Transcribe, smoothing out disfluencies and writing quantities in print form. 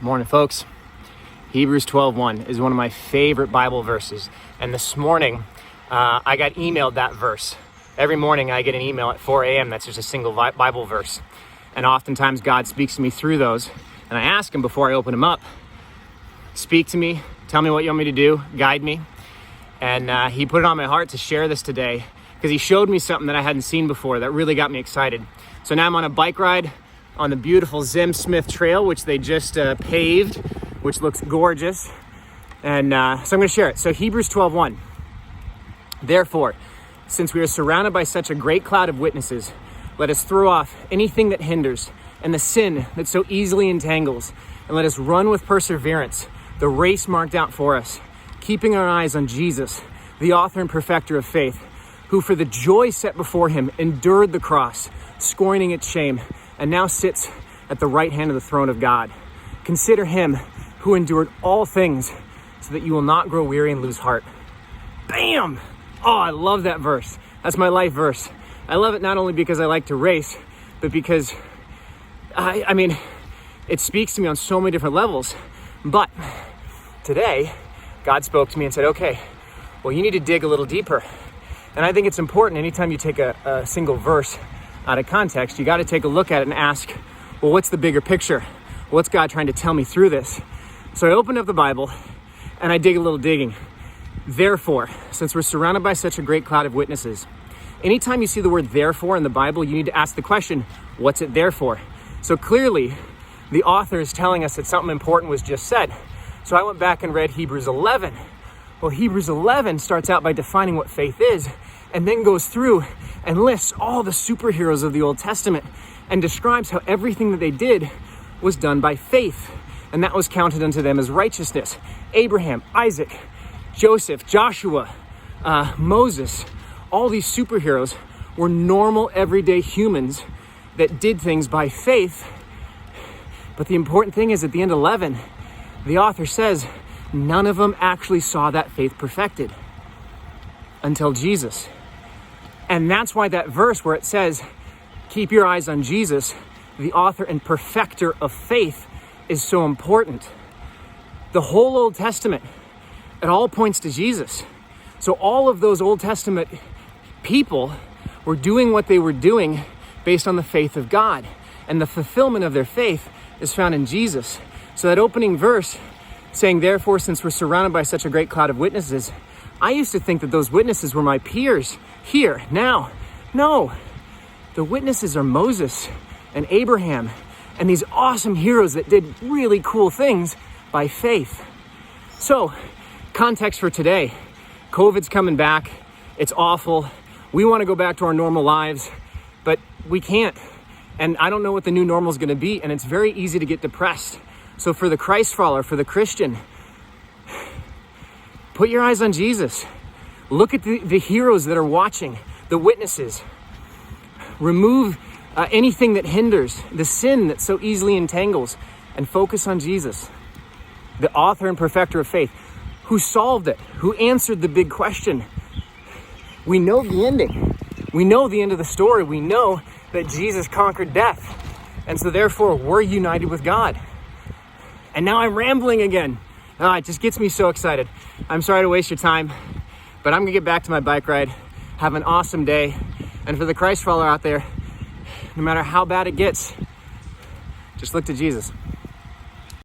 Morning, folks. Hebrews 12:1 is one of my favorite Bible verses. And this morning, I got emailed that verse. Every morning I get an email at 4 a.m. that's just a single Bible verse. And oftentimes God speaks to me through those. And I ask him before I open them up, speak to me, tell me what you want me to do, guide me. And he put it on my heart to share this today because he showed me something that I hadn't seen before that really got me excited. So now I'm on a bike ride on the beautiful Zim Smith Trail, which they just paved, which looks gorgeous. And so I'm going to share it. So Hebrews 12:1. Therefore, since we are surrounded by such a great cloud of witnesses, let us throw off anything that hinders and the sin that so easily entangles, and let us run with perseverance the race marked out for us, keeping our eyes on Jesus, the author and perfecter of faith, who for the joy set before him endured the cross, scorning its shame, and now sits at the right hand of the throne of God. Consider him who endured all things so that you will not grow weary and lose heart. Bam! Oh, I love that verse. That's my life verse. I love it not only because I like to race, but because, I mean, it speaks to me on so many different levels. But today, God spoke to me and said, okay, well, you need to dig a little deeper. And I think it's important anytime you take a single verse out of context, you got to take a look at it and ask, well, what's the bigger picture? What's God trying to tell me through this? So I opened up the Bible and I dig a little digging. Therefore, since we're surrounded by such a great cloud of witnesses, anytime you see the word therefore in the Bible, you need to ask the question, what's it there for? So clearly, the author is telling us that something important was just said. So I went back and read Hebrews 11. Well, Hebrews 11 starts out by defining what faith is, and then goes through and lists all the superheroes of the Old Testament and describes how everything that they did was done by faith, and that was counted unto them as righteousness. Abraham, Isaac, Joseph, Joshua, Moses, all these superheroes were normal, everyday humans that did things by faith. But the important thing is at the end of 11, the author says none of them actually saw that faith perfected until Jesus. And that's why that verse where it says, keep your eyes on Jesus, the author and perfecter of faith, is so important. The whole Old Testament, it all points to Jesus. So all of those Old Testament people were doing what they were doing based on the faith of God. And the fulfillment of their faith is found in Jesus. So that opening verse saying, therefore, since we're surrounded by such a great cloud of witnesses, I used to think that those witnesses were my peers here, now. No, the witnesses are Moses and Abraham and these awesome heroes that did really cool things by faith. So, context for today, COVID's coming back. It's awful. We want to go back to our normal lives, but we can't. And I don't know what the new normal is going to be, and it's very easy to get depressed. So for the Christ follower, for the Christian, put your eyes on Jesus. Look at the heroes that are watching, the witnesses. Remove anything that hinders, the sin that so easily entangles, and focus on Jesus, the author and perfecter of faith, who solved it, who answered the big question. We know the ending. We know the end of the story. We know that Jesus conquered death. And so therefore, we're united with God. And now I'm rambling again. It just gets me so excited. I'm sorry to waste your time, but I'm gonna get back to my bike ride. Have an awesome day. And for the Christ follower out there, no matter how bad it gets, just look to Jesus.